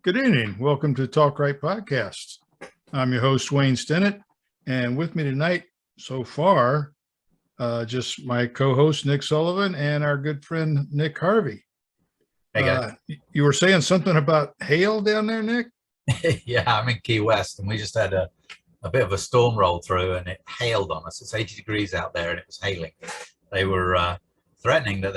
Good evening. Welcome to TalkWrite podcast. I'm your host, Wayne Stinnett, and with me tonight so far, just my co-host, Nick Sullivan, and our good friend, Nick Harvey. Hey guys. You were saying something about hail down there, Nick? Yeah, I'm in Key West, and we just had a bit of a storm roll through, and it hailed on us. It's 80 degrees out there, and it was hailing. They were threatening that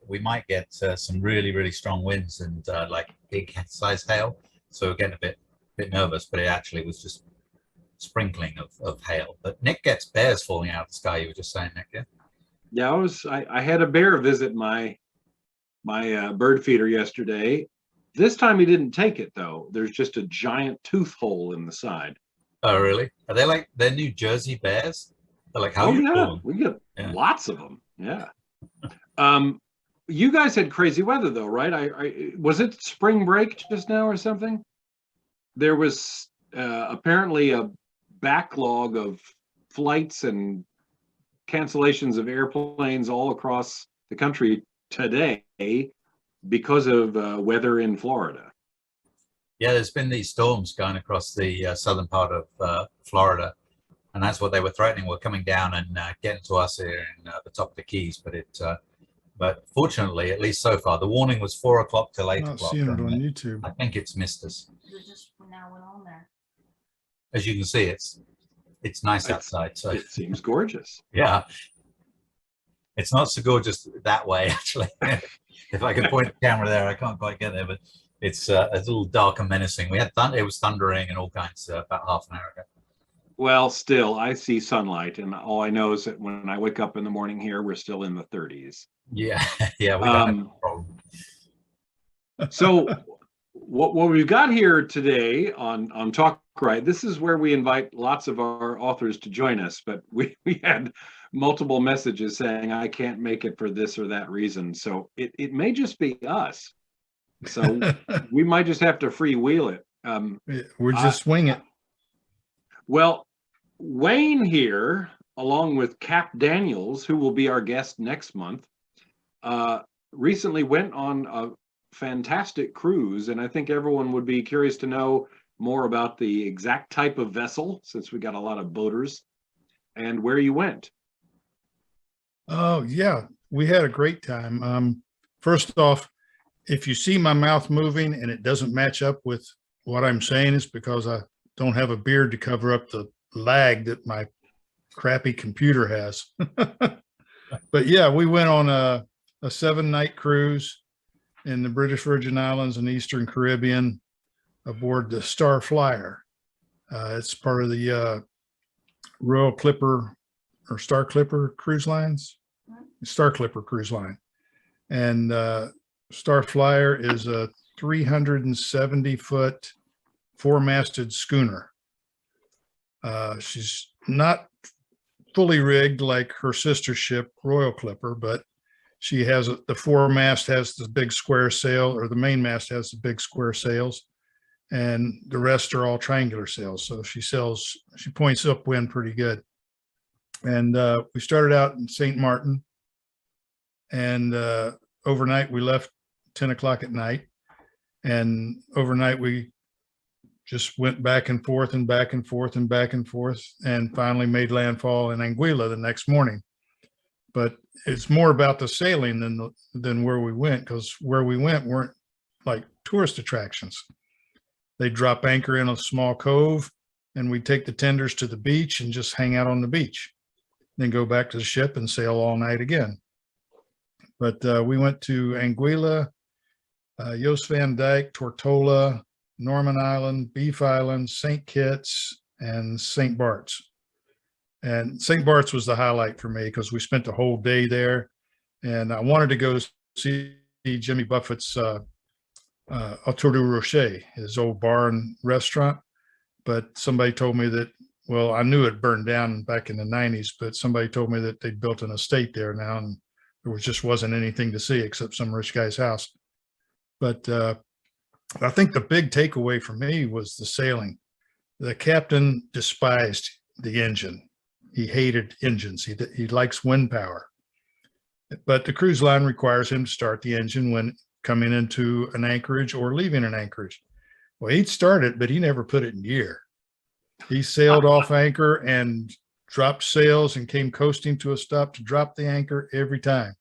we might get some really strong winds and like big size hail. So we're getting a bit nervous, but it actually was just sprinkling of hail. But Nick gets bears falling out of the sky. You were just saying, Nick, yeah? Yeah, I had a bear visit my bird feeder yesterday. This time he didn't take it though. There's just a giant tooth hole in the side. Oh, really? Are they like they're New Jersey bears? They're like how Oh you yeah, call them? we get lots of them. Yeah. You guys had crazy weather though, right? I was it spring break just now or something? There was apparently a backlog of flights and cancellations of airplanes all across the country today because of weather in Florida. Yeah, there's been these storms going across the southern part of Florida, and that's what they were threatening. Were coming down and getting to us here in the top of the Keys, but fortunately, at least so far, the warning was 4 o'clock till 8 I'm not o'clock. seeing it on YouTube. I think it's missed us. It just now went on there. As you can see, it's nice outside. So It seems gorgeous. yeah, it's not so gorgeous that way actually. If I could point the camera there, I can't quite get there, but it's a little dark and menacing. We had it was thundering and all kinds about half an hour ago. Well, still, I see sunlight, and all I know is that when I wake up in the morning here, we're still in the 30s. Yeah, yeah, we don't have a problem. So, what we've got here today on TalkWrite, this is where we invite lots of our authors to join us, but we had multiple messages saying, I can't make it for this or that reason. So it may just be us. So we might just have to freewheel it. We're just swing it. Well, Wayne here, along with Cap Daniels, who will be our guest next month, recently went on a fantastic cruise, and I think everyone would be curious to know more about the exact type of vessel, since we got a lot of boaters, and where you went. Oh, yeah. We had a great time. First off, if you see my mouth moving and it doesn't match up with what I'm saying, it's because I don't have a beard to cover up the lag that my crappy computer has. But yeah, we went on a 7-night cruise in the British Virgin Islands and Eastern Caribbean aboard the Star Flyer. It's part of the Royal Clipper or Star Clipper cruise lines, Star Clipper cruise line. And Star Flyer is a 370-foot 4-masted schooner. She's not fully rigged like her sister ship, Royal Clipper, but she has the foremast has the big square sail, or the main mast has the big square sails, and the rest are all triangular sails. So she points upwind pretty good. And we started out in St. Martin, and overnight we left 10 o'clock at night, and overnight we just went back and forth and back and forth and back and forth, and finally made landfall in Anguilla the next morning. But it's more about the sailing than where we went, because where we went weren't like tourist attractions. They drop anchor in a small cove, and we take the tenders to the beach and just hang out on the beach, then go back to the ship and sail all night again. But we went to Anguilla, Jost Van Dyke, Tortola, Norman Island, Beef Island, St. Kitts, and St. Bart's. And St. Bart's was the highlight for me because we spent the whole day there, and I wanted to go see Jimmy Buffett's Autour du Rocher, his old bar and restaurant. But somebody told me that, well, I knew it burned down back in the 90s, but somebody told me that they'd built an estate there now, and there just wasn't anything to see except some rich guy's house. But I think the big takeaway for me was the sailing. The captain despised the engine. He hated engines. He likes wind power. But the cruise line requires him to start the engine when coming into an anchorage or leaving an anchorage. Well, he'd start it, but he never put it in gear. He sailed off anchor and dropped sails and came coasting to a stop to drop the anchor every time.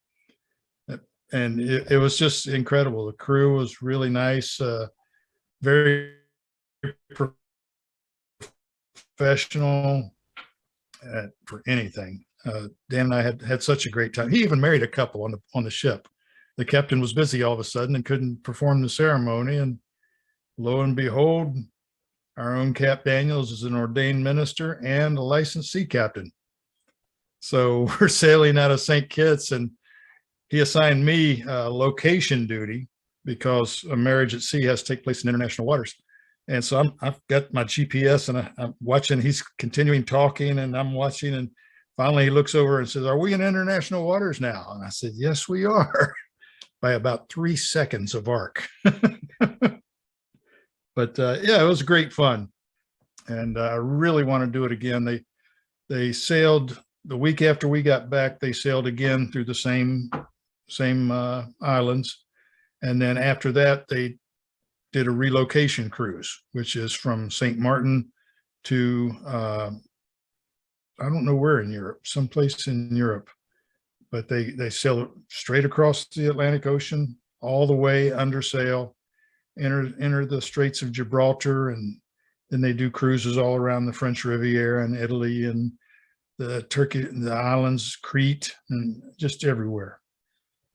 And it was just incredible. The crew was really nice, very professional for anything. Dan and I had such a great time. He even married a couple on the ship. The captain was busy all of a sudden and couldn't perform the ceremony. And lo and behold, our own Cap Daniels is an ordained minister and a licensed sea captain. So we're sailing out of St. Kitts, and he assigned me location duty because a marriage at sea has to take place in international waters. And so I've got my GPS and I'm watching, he's continuing talking and I'm watching, and finally he looks over and says, "Are we in international waters now?" And I said, "Yes, we are," by about 3 seconds of arc. But yeah, it was great fun. And I really want to do it again. They sailed the week after we got back, they sailed again through the same islands. And then after that, they did a relocation cruise, which is from St. Martin to, I don't know where in Europe, someplace in Europe, but they sail straight across the Atlantic Ocean, all the way under sail, enter the Straits of Gibraltar, and then they do cruises all around the French Riviera and Italy and the Turkey, the islands, Crete, and just everywhere.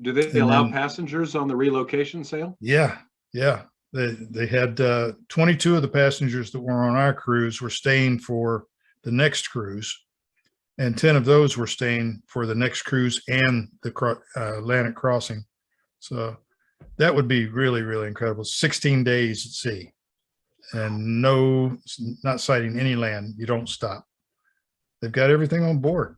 Do they allow passengers on the relocation sail? Yeah. They had 22 of the passengers that were on our cruise were staying for the next cruise, and 10 of those were staying for the next cruise and the Atlantic crossing. So that would be really, really incredible. 16 days at sea and not sighting any land. You don't stop. They've got everything on board.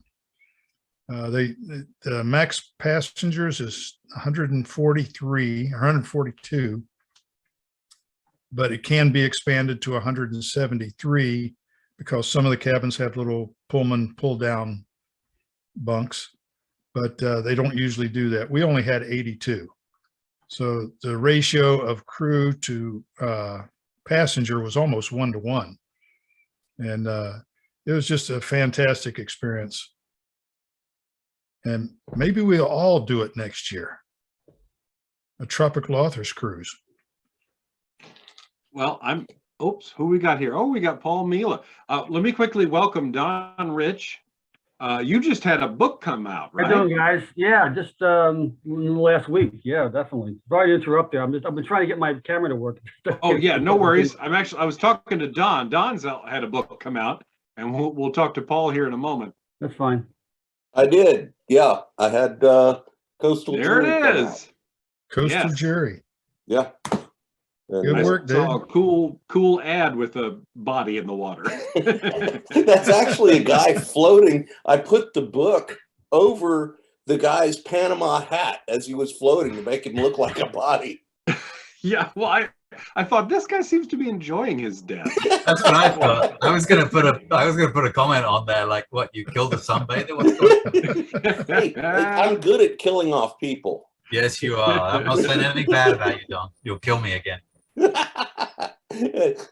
The max passengers is 143 or 142, but it can be expanded to 173 because some of the cabins have little Pullman pull-down bunks, but they don't usually do that. We only had 82. So the ratio of crew to passenger was almost 1-to-1. And it was just a fantastic experience. And maybe we'll all do it next year. A tropical authors cruise. Well, who we got here? Oh, we got Paul Mila. Let me quickly welcome Don Rich. You just had a book come out, right? How you doing, guys? Yeah, just in the last week. Yeah, definitely. Sorry to interrupt there. I've been trying to get my camera to work. Oh yeah, no worries. I was talking to Don. Don's had a book come out, and we'll talk to Paul here in a moment. That's fine. I did. Yeah, I had Coastal There Jury it come is. out. Coastal Yes. Jury. Yeah. And Good I work, saw a Dave. cool ad with a body in the water. that's actually a guy floating. I put the book over the guy's Panama hat as he was floating to make him look like a body. Yeah, well, I thought this guy seems to be enjoying his death. That's what I thought. I was gonna put a comment on there like, "What, you killed a sunbather?" What's going on? Hey, I'm good at killing off people. Yes, you are. I'm not saying anything bad about you, Don. You'll kill me again.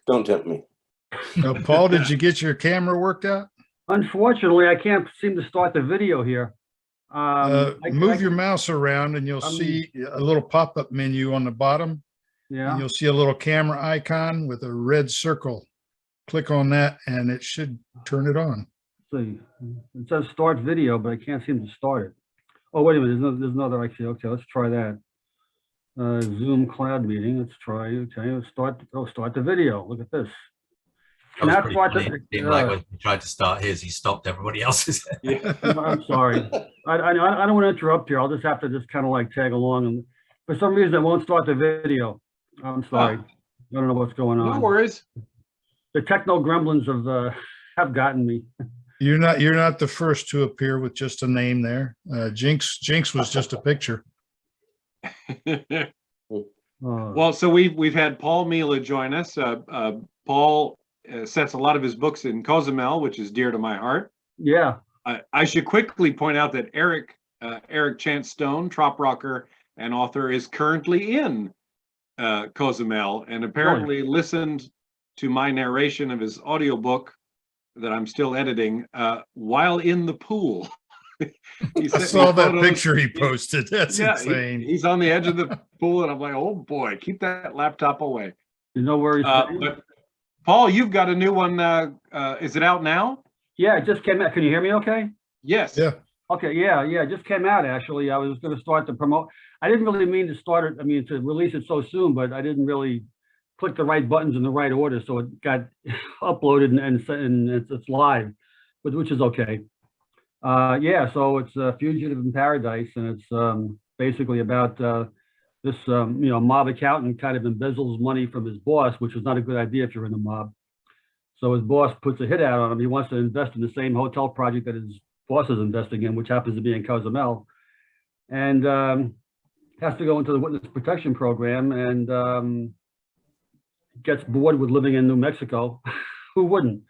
Don't tempt me. Paul, did you get your camera worked out? Unfortunately, I can't seem to start the video here. Move your mouse around and you'll see a little pop-up menu on the bottom. Yeah. And you'll see a little camera icon with a red circle. Click on that and it should turn it on. Let's see. It says start video, but I can't seem to start it. Oh, wait a minute. There's another. Actually, okay, let's try that. Zoom cloud meeting. Let's try. Okay, let's start. Oh, start the video. Look at this. That was pretty funny. It seemed like when he tried to start his, he stopped everybody else's. Yeah. I'm sorry. I don't want to interrupt here. I'll just have to just kind of like tag along, and for some reason it won't start the video. I'm sorry. I don't know what's going on. No worries. The techno gremlins have gotten me. You're not the first to appear with just a name there. Jinx was just a picture. Well, so we've had Paul Mila join us. Paul sets a lot of his books in Cozumel, which is dear to my heart. Yeah. I should quickly point out that Eric Chance Stone, trop rocker and author, is currently in Cozumel and apparently listened to my narration of his audiobook that I'm still editing while in the pool. I saw that picture he posted. That's insane. He's on the edge of the pool, and I'm like, oh boy, keep that laptop away. You know where he's But Paul, you've got a new one. Is it out now? Yeah, it just came out. Can you hear me okay? Yes. Yeah. Okay, yeah, it just came out, actually. I was going to start to promote. I didn't really mean to start it, to release it so soon, but I didn't really click the right buttons in the right order, so it got uploaded and it's live, which is okay. So it's Fugitive in Paradise, and it's basically about this mob accountant kind of embezzles money from his boss, which is not a good idea if you're in the mob. So his boss puts a hit out on him. He wants to invest in the same hotel project that his boss is investing in, which happens to be in Cozumel, and has to go into the witness protection program, and gets bored with living in New Mexico. Who wouldn't?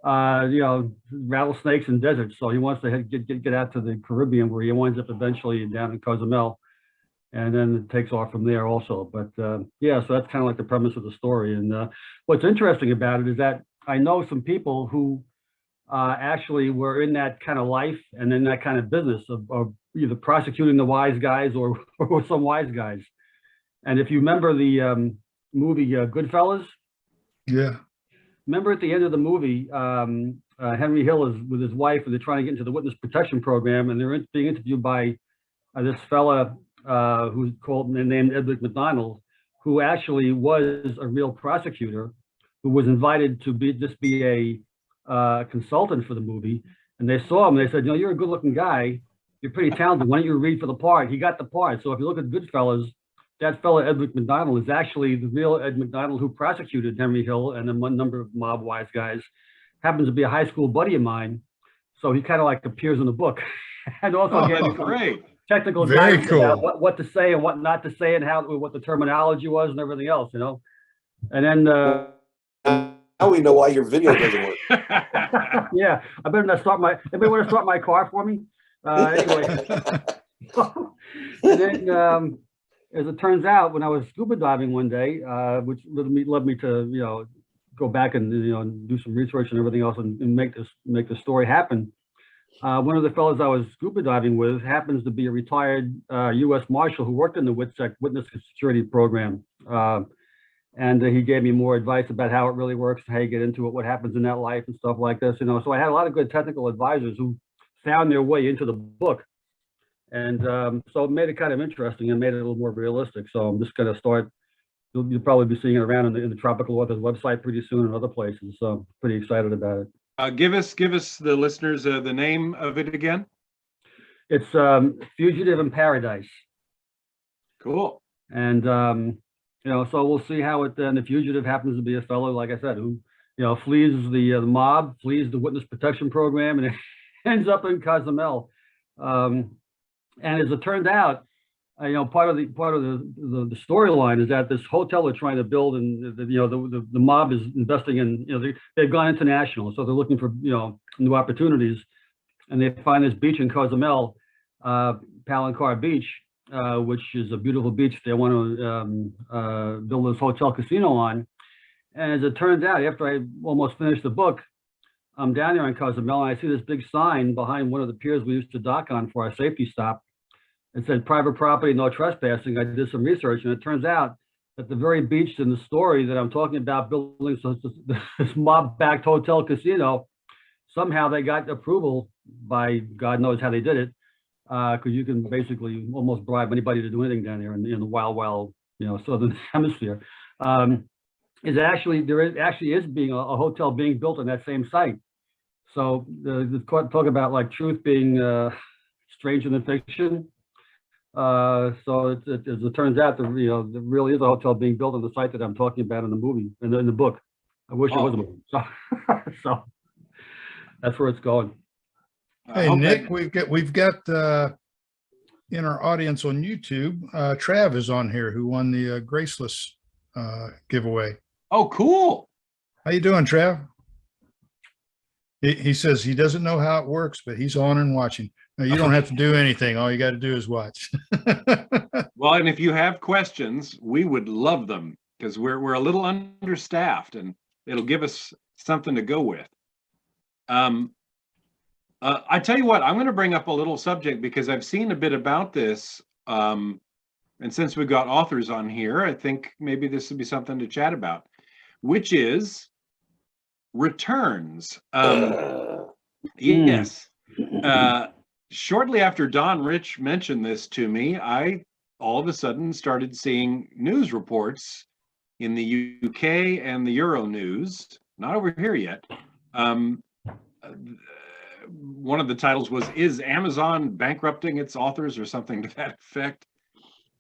Rattlesnakes and deserts. So he wants to get out to the Caribbean, where he winds up eventually down in Cozumel, and then it takes off from there also. But so that's kind of like the premise of the story. And what's interesting about it is that I know some people who actually were in that kind of life and in that kind of business of either prosecuting the wise guys or some wise guys. And if you remember the movie Goodfellas, yeah. Remember at the end of the movie, Henry Hill is with his wife, and they're trying to get into the witness protection program, and they're being interviewed by this fella who's named Edward McDonald, who actually was a real prosecutor, who was invited to be a consultant for the movie. And they saw him, they said, you're a good looking guy, you're pretty talented, why don't you read for the part? He got the part. So if you look at Goodfellas, that fellow Edward McDonald is actually the real Ed McDonald who prosecuted Henry Hill and a number of mob wise guys. Happens to be a high school buddy of mine, so he kind of like appears in the book, and also gave me great technical Very advice cool. about what to say and what not to say, and what the terminology was and everything else, And then now we know why your video doesn't work. yeah, I better not start my. Anybody want to start my car for me? Anyway, and then. As it turns out, when I was scuba diving one day, which led me to go back and do some research and everything else and make the story happen. One of the fellows I was scuba diving with happens to be a retired U.S. Marshal who worked in the Witness Security Program, and he gave me more advice about how it really works, how you get into it, what happens in that life, and stuff like this. So I had a lot of good technical advisors who found their way into the book. And so it made it kind of interesting and made it a little more realistic. So I'm just going to start. You'll probably be seeing it around in the Tropical Authors website pretty soon and other places. So I'm pretty excited about it. Give us the listeners the name of it again. It's Fugitive in Paradise. Cool. And so we'll see how it. And the fugitive happens to be a fellow, like I said, who flees the mob, flees the witness protection program, and ends up in Cozumel. And as it turned out, part of the storyline is that this hotel they're trying to build, and the mob is investing in. They've gone international, so they're looking for new opportunities, and they find this beach in Cozumel, Palancar Beach, which is a beautiful beach they want to build this hotel casino on. And as it turns out, after I almost finished the book, I'm down there in Cozumel, and I see this big sign behind one of the piers we used to dock on for our safety stop. It said private property, no trespassing. I did some research, and it turns out that the very beach in the story that I'm talking about, building this mob-backed hotel casino, somehow they got approval by God knows how they did it, because you can basically almost bribe anybody to do anything down there in the wild, southern hemisphere. There actually is being a hotel being built on that same site. So the talk about like truth being stranger than fiction. So as it turns out, there really is a hotel being built on the site that I'm talking about in the movie, in the book. I wish it was a movie. So that's where it's going. Hey Nick, we've got in our audience on YouTube, Trav is on here, who won the Graceless giveaway. Oh, cool. How you doing, Trav? He says he doesn't know how it works, but he's on and watching. You don't have to do anything. All you got to do is watch. Well, and if you have questions, we would love them because we're a little understaffed, and it'll give us something to go with. I tell you what, I'm going to bring up a little subject because I've seen a bit about this. And since we've got authors on here, I think maybe this would be something to chat about, which is returns. Yes. Shortly after Don Rich mentioned this to me, I all of a sudden started seeing news reports in the UK and the Euro news, not over here yet. One of the titles was, "Is Amazon bankrupting its authors?" or something to that effect.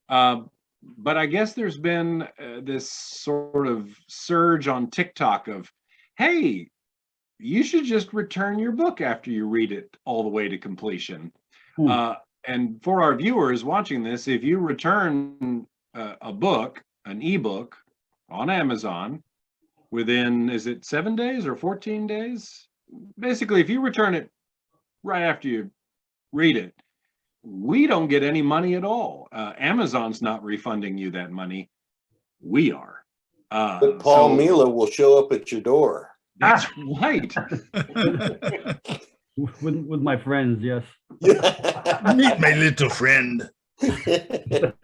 But I guess there's been this sort of surge on TikTok of, hey, you should just return your book after you read it all the way to completion. And for our viewers watching this, if you return a book, an ebook on Amazon within, is it 7 days or 14 days? Basically, if you return it right after you read it, we don't get any money at all. Amazon's not refunding you that money. We are. But Paul Mila will show up at your door. That's right. With my friends, yes. Meet my little friend. But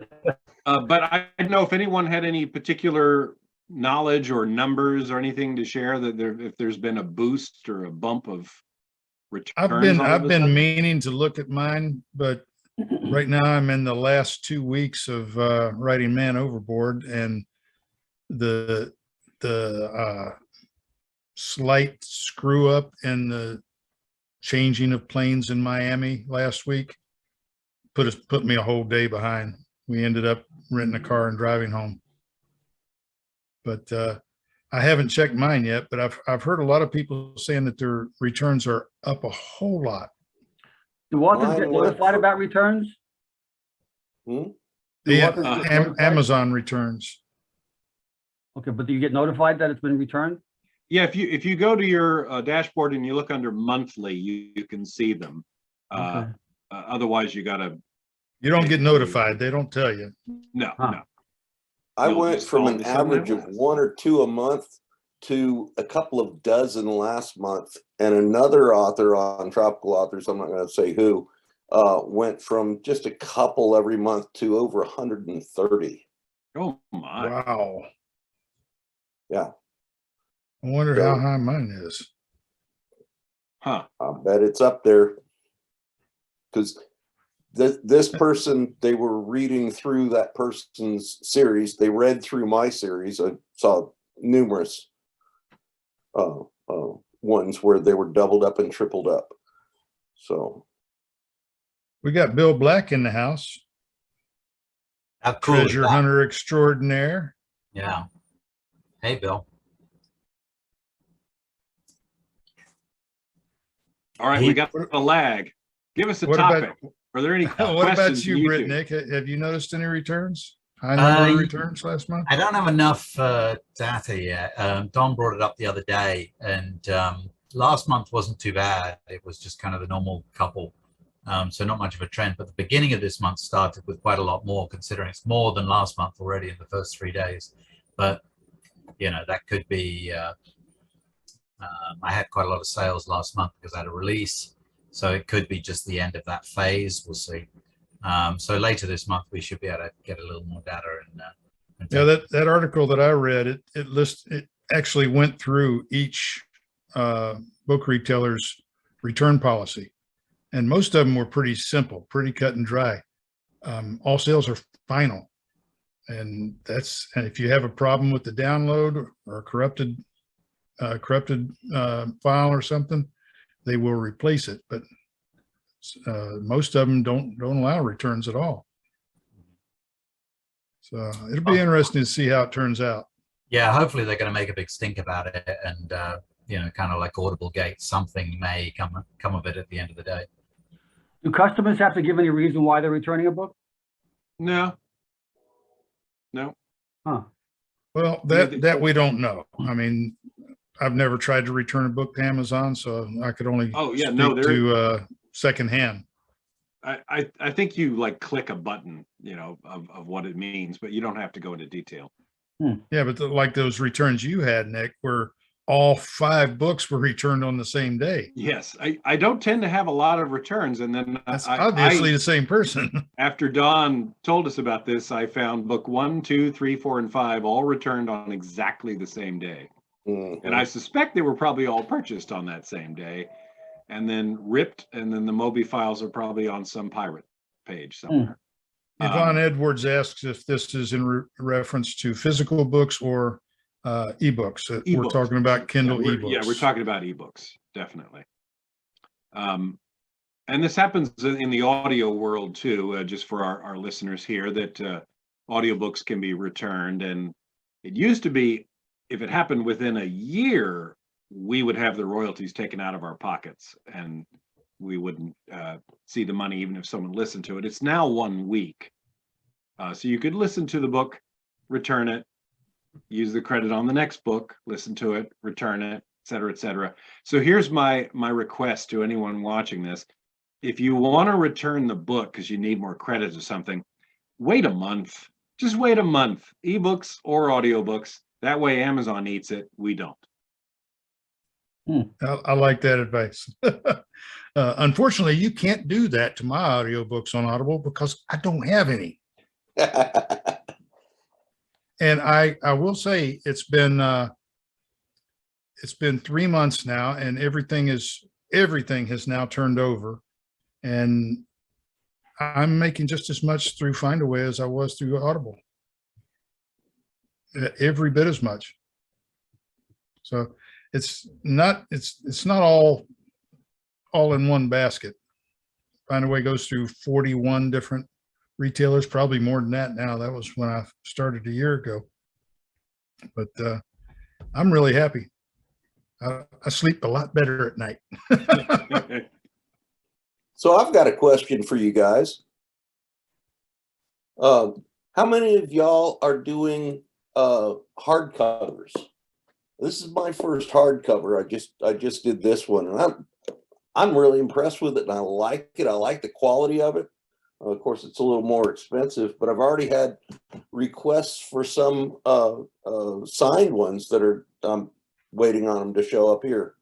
I don't know if anyone had any particular knowledge or numbers or anything to share that if there's been a boost or a bump of returns. I've been meaning to look at mine, but right now I'm in the last 2 weeks of writing Man Overboard, and the slight screw up in the changing of planes in Miami last week put me a whole day behind. We ended up renting a car and driving home. But I haven't checked mine yet, but I've heard a lot of people saying that their returns are up a whole lot. Do authors get notified about returns? Amazon returns. Okay, but do you get notified that it's been returned? Yeah, if you go to your dashboard and you look under monthly, you can see them. Okay. Otherwise, you don't get notified. They don't tell you. No. I You'll went just from all an of a sudden average of have it. 1 or 2 a month to a couple of dozen last month. And another author on Tropical Authors, I'm not going to say who, went from just a couple every month to over 130. Oh my! Wow. Yeah. I wonder how high mine is. Huh? I bet it's up there. Because this person, they were reading through that person's series. They read through my series. I saw numerous ones where they were doubled up and tripled up. So We got Bill Black in the house. How cool is Treasure that? hunter extraordinaire. Yeah. Hey, Bill. All right, we got a lag. Give us a What topic. about- Are there any What questions? about you, from Britt, YouTube? Nick? Have you noticed any returns? High number of Uh, returns last month? I don't have enough data yet. Don brought it up the other day, and last month wasn't too bad. It was just kind of the normal couple, so not much of a trend. But the beginning of this month started with quite a lot more, considering it's more than last month already in the first 3 days. But you know, that could be. I had quite a lot of sales last month because I had a release, so it could be just the end of that phase. We'll see. So later this month, we should be able to get a little more data. And Yeah, that article that I read, it actually went through each book retailer's return policy, and most of them were pretty simple, pretty cut and dry. All sales are final, and if you have a problem with the download or corrupted file or something, they will replace it. But most of them don't allow returns at all. So it'll be interesting to see how it turns out. yeah, hopefully they're going to make a big stink about it, and you know, kind of like Audible Gate, something may come of it at the end of the day. Do customers have to give any reason why they're returning a book? No. Huh. Well, that we don't know. I mean, I've never tried to return a book to Amazon, so I could only Oh, yeah, speak no, to secondhand. I think you like click a button, you know, of what it means, but you don't have to go into detail. Yeah, but like those returns you had, Nick, where all 5 books were returned on the same day. Yes, I don't tend to have a lot of returns, and then That's obviously the same person. after Don told us about this, I found book 1, 2, 3, 4, and 5 all returned on exactly the same day. Mhm. And I suspect they were probably all purchased on that same day and then ripped. And then the Moby files are probably on some pirate page somewhere. Yvonne Edwards asks if this is in reference to physical books or ebooks. We're Ebooks. talking about Kindle ebooks. Yeah, we're talking about ebooks, definitely. And this happens in the audio world too, just for our listeners here, that audiobooks can be returned. And it used to be, if it happened within a year, we would have the royalties taken out of our pockets and we wouldn't see the money even if someone listened to it. It's now 1 week. So you could listen to the book, return it, use the credit on the next book, listen to it, return it, et cetera, et cetera. So here's my request to anyone watching this. If you want to return the book because you need more credits or something, wait a month. Just wait a month. Ebooks or audiobooks. That way Amazon eats it. We don't. I like that advice. Unfortunately, you can't do that to my audiobooks on Audible because I don't have any. And I will say it's been 3 months now, and everything has now turned over, and I'm making just as much through Findaway as I was through Audible. Every bit as much. So it's not all in one basket. Findaway goes through 41 different retailers, probably more than that now. That was when I started a year ago. But I'm really happy. I sleep a lot better at night. So I've got a question for you guys. How many of y'all are doing hardcovers? This is my first hardcover. I just did this one, and I'm really impressed with it, and I like it. I like the quality of it. Of course, it's a little more expensive, but I've already had requests for some signed ones that are waiting on them to show up here.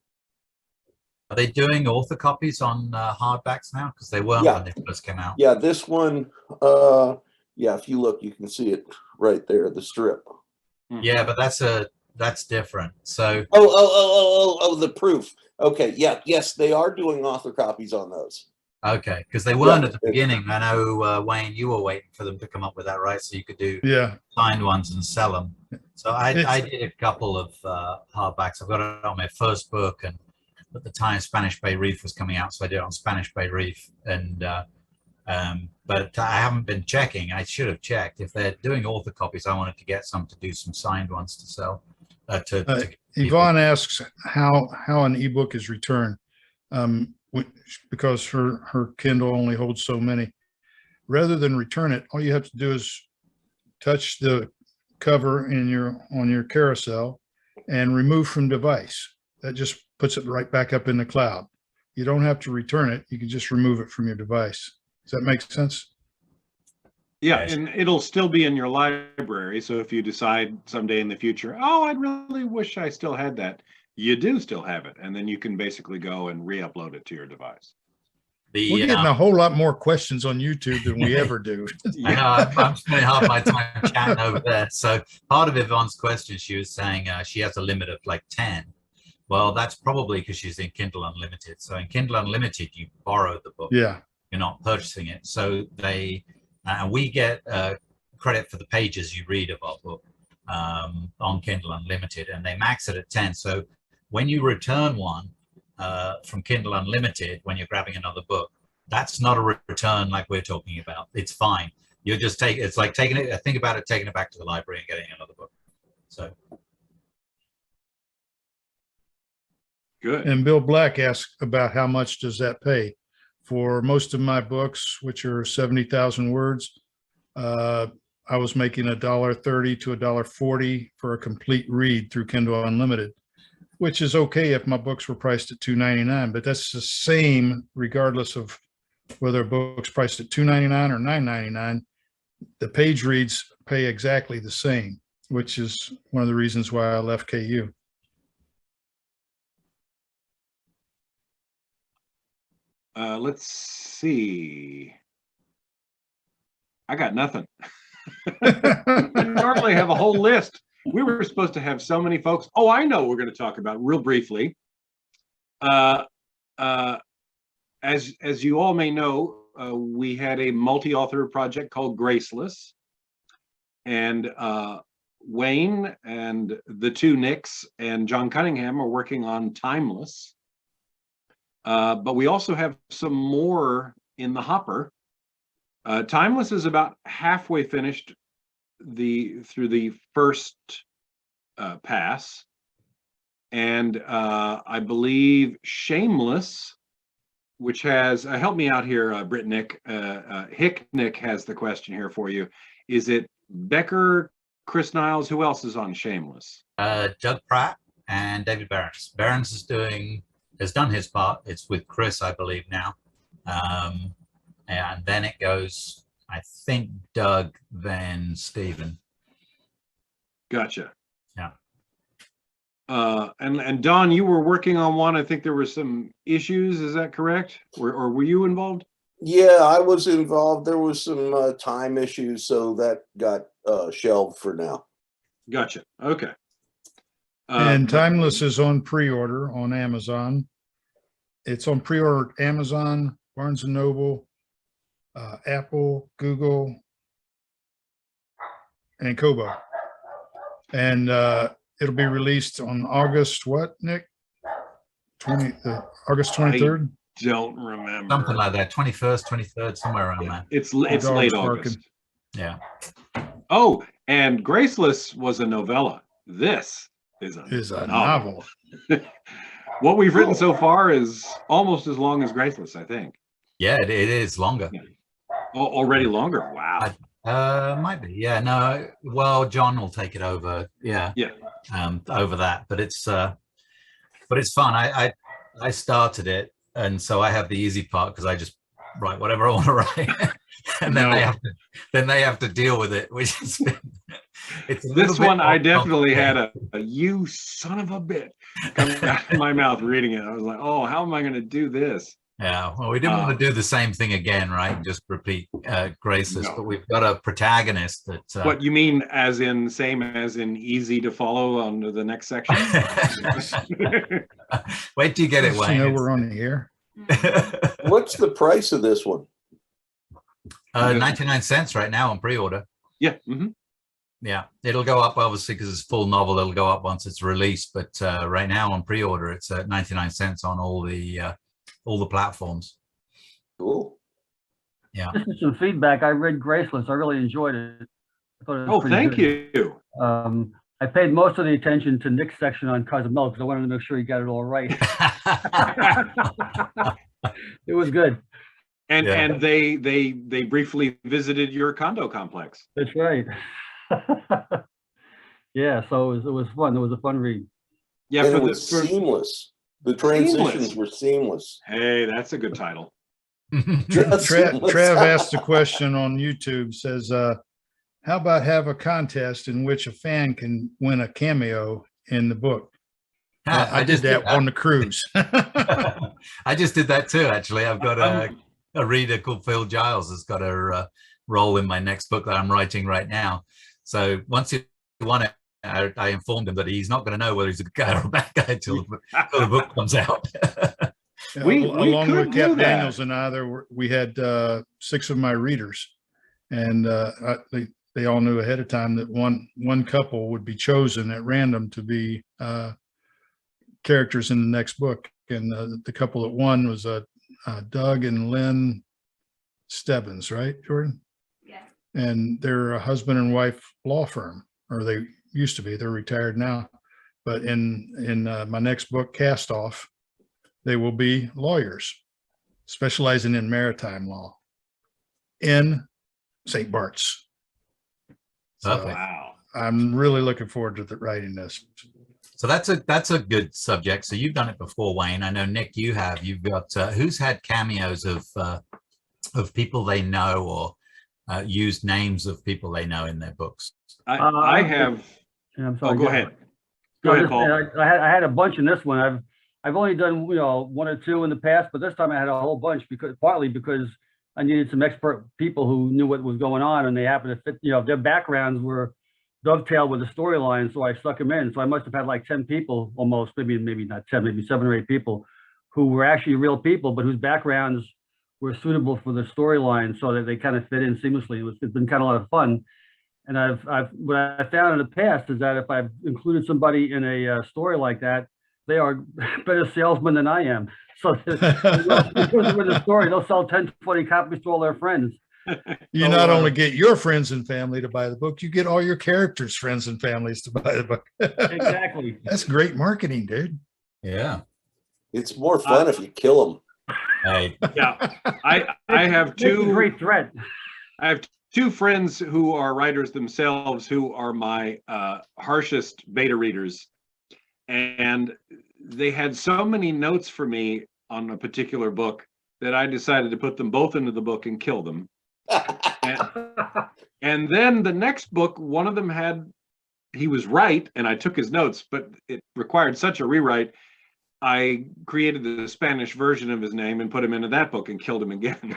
Are they doing author copies on hardbacks now? Because they weren't when they first came out. Yeah, this one, yeah, if you look, you can see it right there, the strip. Yeah, but that's different. So the proof. Okay, yeah, yes, they are doing author copies on those. okay, because they weren't at the beginning. I know Wayne, you were waiting for them to come up with that, right? So you could do signed ones and sell them. So I did a couple of hardbacks. I've got it on my first book, and at the time Spanish Bay Reef was coming out, so I did it on Spanish Bay Reef. And but I haven't been checking. I should have checked. If they're doing author copies, I wanted to get some to do some signed ones to sell. Yvonne asks how an ebook is returned, because her Kindle only holds so many. Rather than return it, all you have to do is touch the cover on your carousel and remove from device. That just puts it right back up in the cloud. You don't have to return it. You can just remove it from your device. Does that make sense? Yeah, and it'll still be in your library. So if you decide someday in the future, oh, I'd really wish I still had that, you do still have it. And then you can basically go and re-upload it to your device. We're getting a whole lot more questions on YouTube than we ever do. I know, I'm spending half my time chatting over there. So part of Yvonne's question, she was saying she has a limit of like 10. Well, that's probably because she's in Kindle Unlimited. So in Kindle Unlimited, you borrow the book. Yeah. You're not purchasing it. So we get credit for the pages you read of our book on Kindle Unlimited, and they max it at 10. So when you return one from Kindle Unlimited, when you're grabbing another book, that's not a return like we're talking about. It's fine. You just it's like taking it, think about it, taking it back to the library and getting another book. So. Good. And Bill Black asked about how much does that pay for most of my books, which are 70,000 words. I was making $1.30 to $1.40 for a complete read through Kindle Unlimited, which is okay if my books were priced at $2.99, but that's the same regardless of whether a book's priced at $2.99 or $9.99, the page reads pay exactly the same, which is one of the reasons why I left KU. Let's see. I got nothing. I normally have a whole list. We were supposed to have so many folks. Oh, I know what we're going to talk about real briefly. As you all may know, we had a multi-author project called Graceless, and Wayne and the two Nicks and John Cunningham are working on Timeless. But we also have some more in the hopper. Timeless is about halfway finished through the first pass, and I believe Shameless, which has help me out here, Britt Nick. Hick Nick has the question here for you. Is it Becker, Chris Niles? Who else is on Shameless? Doug Pratt and David Behrens. Behrens has done his part. It's with Chris, I believe, now. And then it goes, I think, Doug, then Stephen. Gotcha. Yeah. And Don, you were working on one. I think there were some issues. Is that correct? Or were you involved? Yeah, I was involved. There was some time issues, so that got shelved for now. Gotcha. Okay. And Timeless is on pre-order on Amazon. It's on pre-order Amazon, Barnes & Noble, Apple, Google, and Kobo. And it'll be released on August, what, Nick? August 23rd? Don't remember. Something like that, 21st, 23rd, somewhere around there. It's Dog's late barking. August. Yeah. Oh, and Graceless was a novella. This is a novel. What we've written so far is almost as long as Graceless, I think. Yeah, it is longer. Yeah. Oh, already longer. Wow. Might be. Yeah, no. Well, John will take it over. Yeah. Yeah. Over that, but it's fun. I started it, and so I have the easy part because I just write whatever I want to write, and then they have to deal with it, which is it's this one. I definitely had a "you son of a bit" coming out of my mouth reading it. I was like, "Oh, how am I going to do this?" Yeah, well, we didn't want to do the same thing again, right? Just repeat Graceless, No. but we've got a protagonist that. What you mean, as in same as in easy to follow on to the next section? Wait till you get it, Wayne. You know we're on the air. What's the price of this one? 99 cents right now on pre-order. Yeah. Mm-hmm. Yeah, it'll go up obviously because it's full novel. It'll go up once it's released, but right now on pre-order, it's at 99 cents on all the platforms. Cool. Yeah. This is some feedback. I read Graceless. I really enjoyed it. I thought it was Oh, pretty thank good. you. I paid most of the attention to Nick's section on Cozumel because I wanted to make sure he got it all right. It was good. And Yeah. and they briefly visited your condo complex. That's right. Yeah, so it was fun. It was a fun read. Yeah, And for it the was seamless. The transitions Seamless. were seamless. hey, that's a good title. Trav asked a question on YouTube, says, how about have a contest in which a fan can win a cameo in the book? I did that on the cruise. I just did that too, actually. I've got a reader called Phil Giles has got a role in my next book that I'm writing right now. So once he won it, I informed him that he's not going to know whether he's a good guy or a bad guy until the book comes out. We Along could with do Cap that. Daniels and I, we had 6 of my readers, and they all knew ahead of time that one couple would be chosen at random to be characters in the next book. And the couple that won was Doug and Lynn Stebbins, right, Jordan? Yeah. And they're a husband and wife law firm, or they used to be. They're retired now. But in my next book, Cast Off, they will be lawyers specializing in maritime law in St. Bart's. So Perfect. Wow. I'm really looking forward to writing this. So that's a good subject. So you've done it before, Wayne. I know, Nick, you've got who's had cameos of of people they know, or used names of people they know in their books? I have. Yeah, I'm Oh, sorry. go ahead. Go No, ahead, this- Paul. I had a bunch in this one. I've only done, one or two in the past, but this time I had a whole bunch partly because I needed some expert people who knew what was going on, and they happened to fit, their backgrounds were dovetailed with the storyline, so I stuck them in. So I must have had like 10 people almost, maybe not 10, maybe 7 or 8 people who were actually real people, but whose backgrounds were suitable for the storyline, so that they kind of fit in seamlessly. It's been kind of a lot of fun. And what I found in the past is that if I've included somebody in a story like that, they are better salesmen than I am. So with the story, they'll sell 10, 20 copies to all their friends. You So, not only get your friends and family to buy the book, you get all your characters' friends and families to buy the book. Exactly. That's great marketing, dude. Yeah. It's more fun if you kill them. Hey, Yeah, I have It's a two. great threat. I have two friends who are writers themselves, who are my harshest beta readers, and they had so many notes for me on a particular book that I decided to put them both into the book and kill them. And then the next book, one of them he was right, and I took his notes, but it required such a rewrite. I created the Spanish version of his name and put him into that book and killed him again.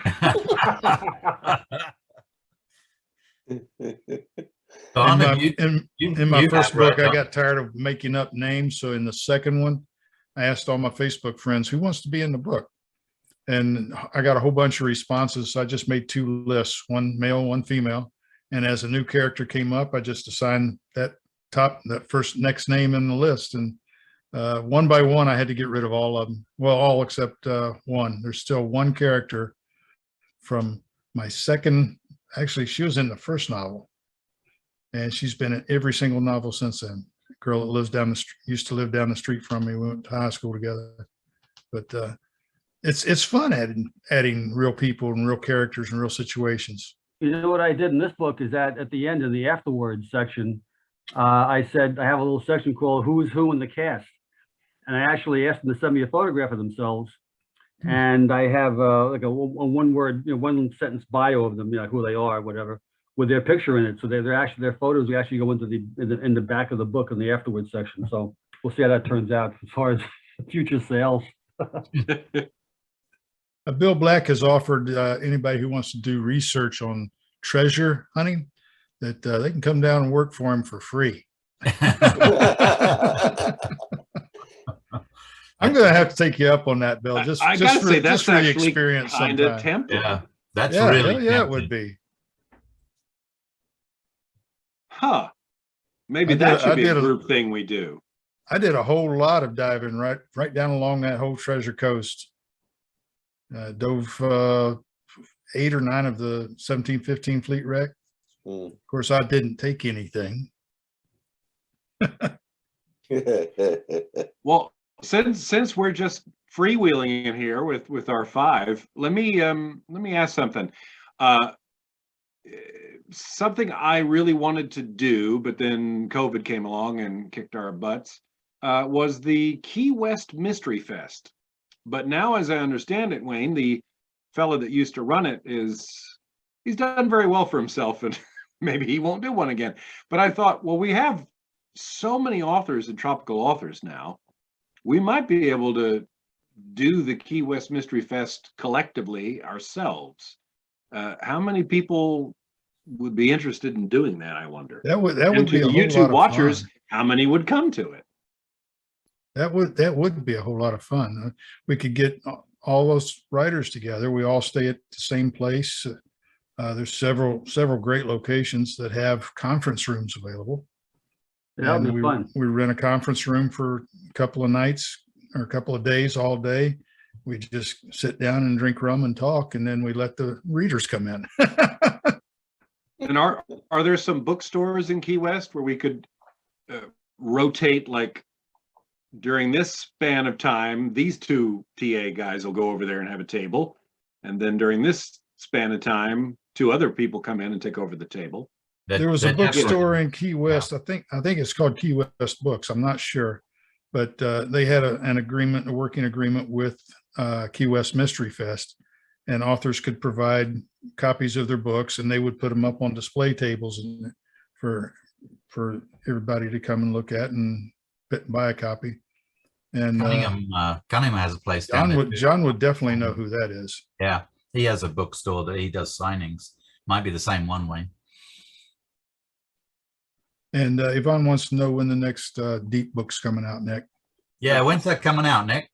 Don, have In my you first have read book, I them? got tired of making up names. So in the second one, I asked all my Facebook friends, who wants to be in the book? And I got a whole bunch of responses. So I just made 2 lists, one male, one female. And as a new character came up, I just assigned that first next name in the list. And one by one, I had to get rid of all of them. Well, all except one. There's still one character from my second. Actually, she was in the first novel, and she's been in every single novel since then. A girl that lives used to live down the street from me. We went to high school together. But it's fun adding real people and real characters and real situations. You know what I did in this book is that at the end of the afterwards section, I said I have a little section called "Who's Who in the Cast," and I actually asked them to send me a photograph of themselves. And I have like a one-word, one sentence bio of them, who they are, whatever, with their picture in it. So their photos. We actually go into in the back of the book in the afterwards section. So we'll see how that turns out as far as future sales. Bill Black has offered anybody who wants to do research on treasure hunting that they can come down and work for him for free. I'm going to have to take you up on that, Bill. Just gotta say, that's just for the actually experience. kind of sometime. tempting. Yeah, that's Yeah, really hell yeah, it tempting. would be. Huh. Maybe I that should be a did group thing we do. I did a whole lot of diving right down along that whole treasure coast. Dove 8 or 9 of the 1715 fleet wreck. Mm. Of course, I didn't take anything. Well, since we're just freewheeling in here with our 5, let me ask something. Something I really wanted to do, but then COVID came along and kicked our butts, was the Key West Mystery Fest. But now, as I understand it, Wayne, the fellow that used to run it he's done very well for himself, and maybe he won't do one again. But I thought, well, we have so many authors and tropical authors now, we might be able to do the Key West Mystery Fest collectively ourselves. How many people would be interested in doing that, I wonder? That would And be to a the whole YouTube lot of watchers, fun. how many would come to it? That would be a whole lot of fun. We could get all those writers together. We all stay at the same place. There's several great locations that have conference rooms available. That would be fun. We rent a conference room for a couple of nights or a couple of days, all day. We just sit down and drink rum and talk, and then we let the readers come in. And are there some bookstores in Key West where we could rotate, like during this span of time, these 2 TA guys will go over there and have a table, and then during this span of time, 2 other people come in and take over the table? There was a bookstore in Key West. I think it's called Key West Books. I'm not sure, but they had a working agreement with Key West Mystery Fest, and authors could provide copies of their books, and they would put them up on display tables and for everybody to come and look at and buy a copy. And Cunningham has a place down there. John would definitely know who that is. Yeah, he has a bookstore that he does signings. Might be the same one, Wayne. And Yvonne wants to know when the next Deep book's coming out, Nick. Yeah, when's that coming out, Nick?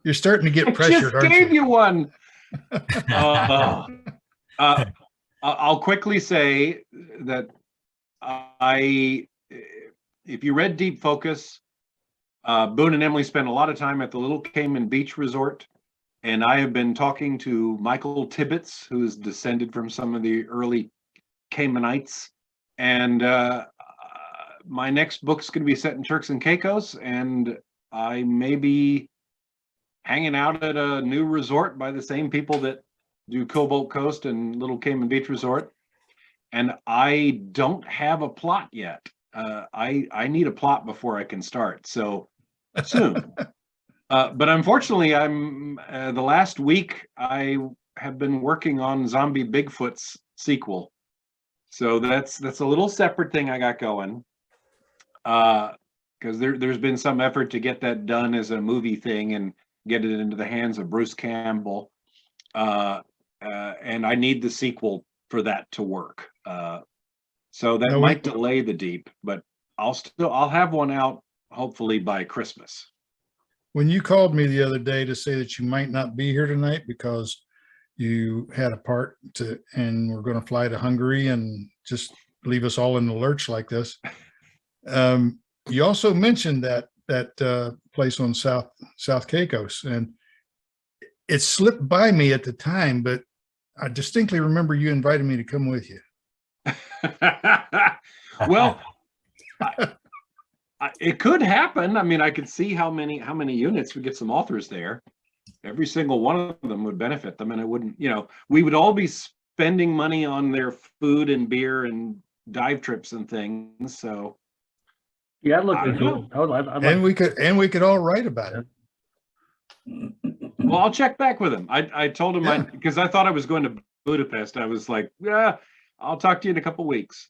You're starting to get I pressured, just aren't gave you? you one. I'll quickly say that if you read Deep Focus, Boone and Emily spent a lot of time at the Little Cayman Beach Resort, and I have been talking to Michael Tibbetts, who is descended from some of the early Caymanites, and my next book's going to be set in Turks and Caicos, and I may be hanging out at a new resort by the same people that do Cobalt Coast and Little Cayman Beach Resort, and I don't have a plot yet. I need a plot before I can start, so soon. But unfortunately, I'm the last week I have been working on Zombie Bigfoot's sequel, so that's a little separate thing I got going. Because there's been some effort to get that done as a movie thing and get it into the hands of Bruce Campbell, and I need the sequel for that to work. So that might delay the Deep, but I'll have one out hopefully by Christmas. When you called me the other day to say that you might not be here tonight because you had a part to, and we're going to fly to Hungary and just leave us all in the lurch like this. You also mentioned that place on South Caicos, and it slipped by me at the time, but I distinctly remember you invited me to come with you. Well, it could happen. I mean, I could see how many units we get some authors there. Every single one of them would benefit them, and it wouldn't, we would all be spending money on their food and beer and dive trips and things. So Yeah, I'd look into it. And we could all write about it. Well, I'll check back with him. I told him because I thought I was going to Budapest. I was like, yeah, I'll talk to you in a couple of weeks.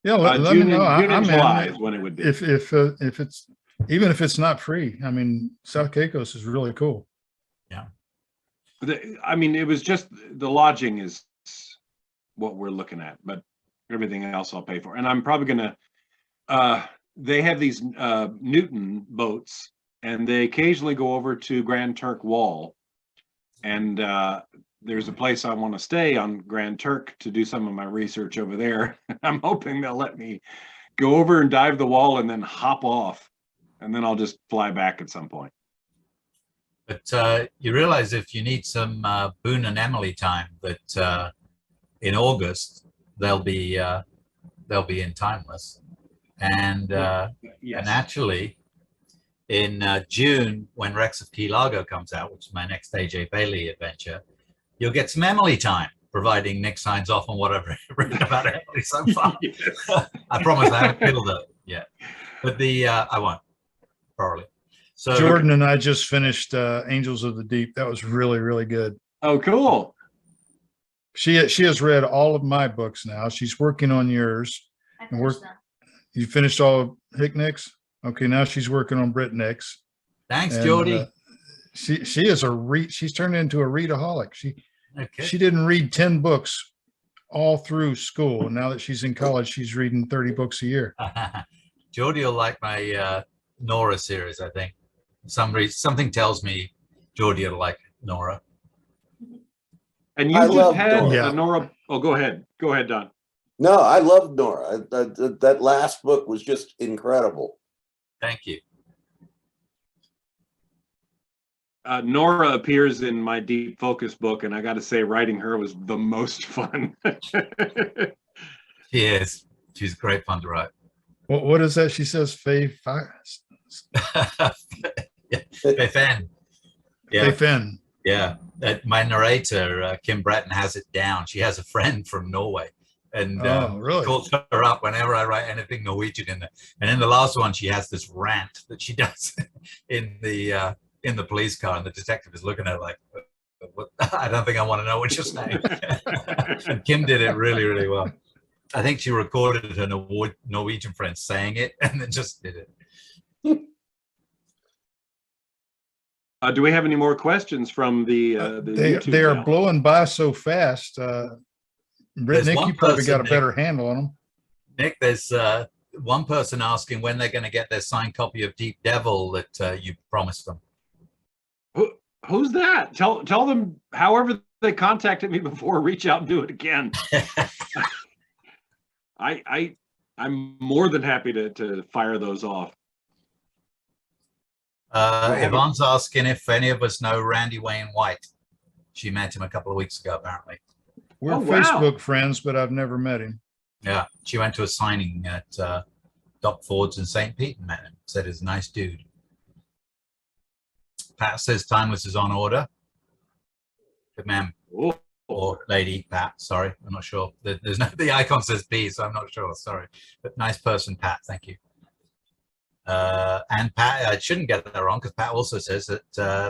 Yeah, let me know. June and July in is when it would be. If it's, even if it's not free, I mean, South Caicos is really cool. Yeah. I mean, it was just the lodging is what we're looking at, but everything else I'll pay for. And I'm probably gonna. They have these Newton boats, and they occasionally go over to Grand Turk Wall, and there's a place I want to stay on Grand Turk to do some of my research over there. I'm hoping they'll let me go over and dive the wall and then hop off, and then I'll just fly back at some point. But you realize if you need some Boone and Emily time, that in August they'll be in Timeless, and Yes. and actually in June when Rex of Key Largo comes out, which is my next AJ Bailey adventure, you'll get some Emily time, providing Nick signs off on what I've written about Emily so far. Yes. I promise I haven't killed her yet, but I won't, probably. So Jordan and I just finished Angels of the Deep. That was really, really good. Oh, cool. She has read all of my books now. She's working on yours. I And we're- finished them. You finished all of Hicknick's? Okay, now she's working on Britt Nick's. thanks, And, Jordy. she is she's turned into a readaholic. Okay. She didn't read 10 books all through school. And now that she's in college, she's reading 30 books a year. Jordy will like my Nora series, I think. Something tells me Jordy will like Nora. And you I just love had Nora. Nora. Oh, go ahead. Go ahead, Don. No, I love Nora. That last book was just incredible. Thank you. Nora appears in my Deep Focus book, and I got to say, writing her was the most fun. She is. She's great fun to write. What is that? She says, Faye Fan. Yeah. Finn. Yeah. My narrator, Kim Breton, has it down. She has a friend from Norway, and Oh, really? calls her up whenever I write anything Norwegian in there. And in the last one, she has this rant that she does in the police car, and the detective is looking at her like, I don't think I want to know what you're saying. And Kim did it really, really well. I think she recorded her Norwegian friend saying it and then just did it. Do we have any more questions from the YouTube they are channel? blowing by so fast. There's Nick, one you probably person, got a better handle on them. Nick, there's one person asking when they're going to get their signed copy of Deep Devil that you promised them. Who's that? Tell them, however they contacted me before, reach out and do it again. I'm more than happy to fire those off. Yvonne's asking if any of us know Randy Wayne White. She met him a couple of weeks ago, apparently. We're Oh, wow. Facebook friends, but I've never met him. Yeah, she went to a signing at Doc Ford's in St. Pete and met him. Said he's a nice dude. Pat says Timeless is on order. Good man. Oh, Or lady, Pat, sorry. I'm not sure. There's no, the icon says P, so I'm not sure. Sorry. But nice person, Pat. Thank you. And Pat, I shouldn't get that wrong because Pat also says that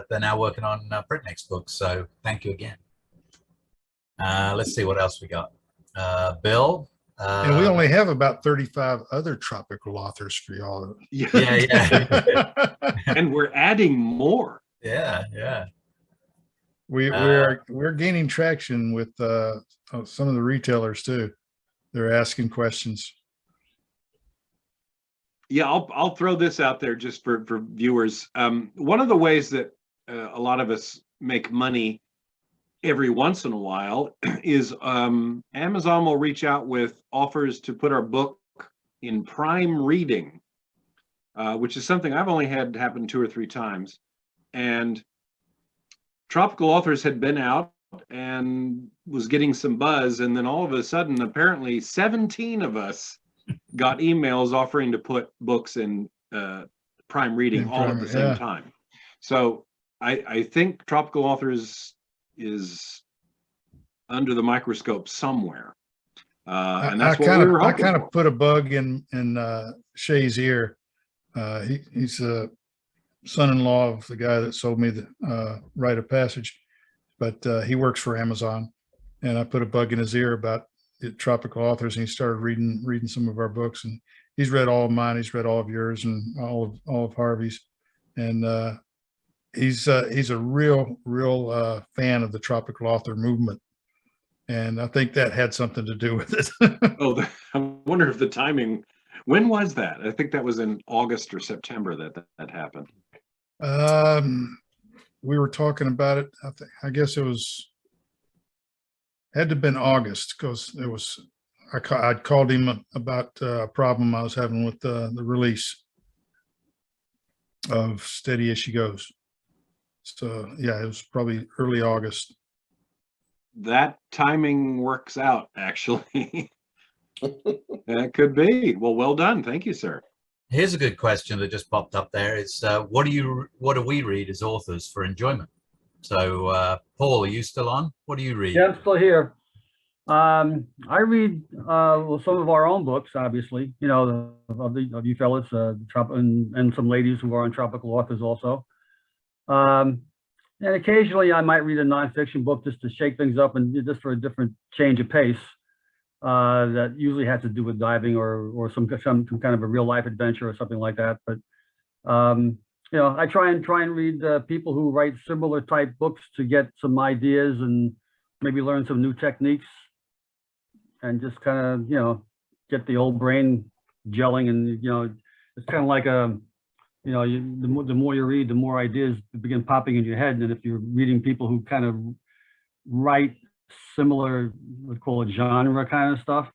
they're now working on Britnick's books. So thank you again. Let's see what else we got. Bill. And we only have about 35 other tropical authors for y'all. Yeah. And we're adding more. Yeah. We're gaining traction with some of the retailers too. They're asking questions. Yeah, I'll throw this out there just for viewers. One of the ways that a lot of us make money every once in a while is Amazon will reach out with offers to put our book in Prime Reading, which is something I've only had happen 2 or 3 times. And Tropical Authors had been out and was getting some buzz, and then all of a sudden, apparently 17 of us got emails offering to put books in Prime Reading all at the same time. So I think Tropical Authors is under the microscope somewhere, and that's what we were hoping I kind for. of put a bug in Shay's ear. He's a son-in-law of the guy that sold me the Rite of Passage, but he works for Amazon, and I put a bug in his ear about the Tropical Authors, and he started reading some of our books, and he's read all of mine, he's read all of yours, and all of Harvey's, and he's a real fan of the tropical author movement, and I think that had something to do with it. Oh, I wonder if the timing. When was that? I think that was in August or September that happened. We were talking about it. I guess it had to have been August, because it was. I'd called him about a problem I was having with the release of Steady As She Goes. So yeah, it was probably early August. That timing works out, actually. That could be. Well done. Thank you, sir. Here's a good question that just popped up there. It's what do we read as authors for enjoyment? So Paul, are you still on? What do you read? Yeah, I'm still here. I read some of our own books, obviously, of you fellas, and some ladies who are on Tropical Authors also. And occasionally I might read a nonfiction book just to shake things up and just for a different change of pace. That usually has to do with diving or some kind of a real life adventure or something like that. But I try and read people who write similar type books to get some ideas and maybe learn some new techniques, and just kind of get the old brain gelling. And it's kind of like the more you read, the more ideas begin popping in your head. And if you're reading people who kind of write similar, let's call it genre kind of stuff,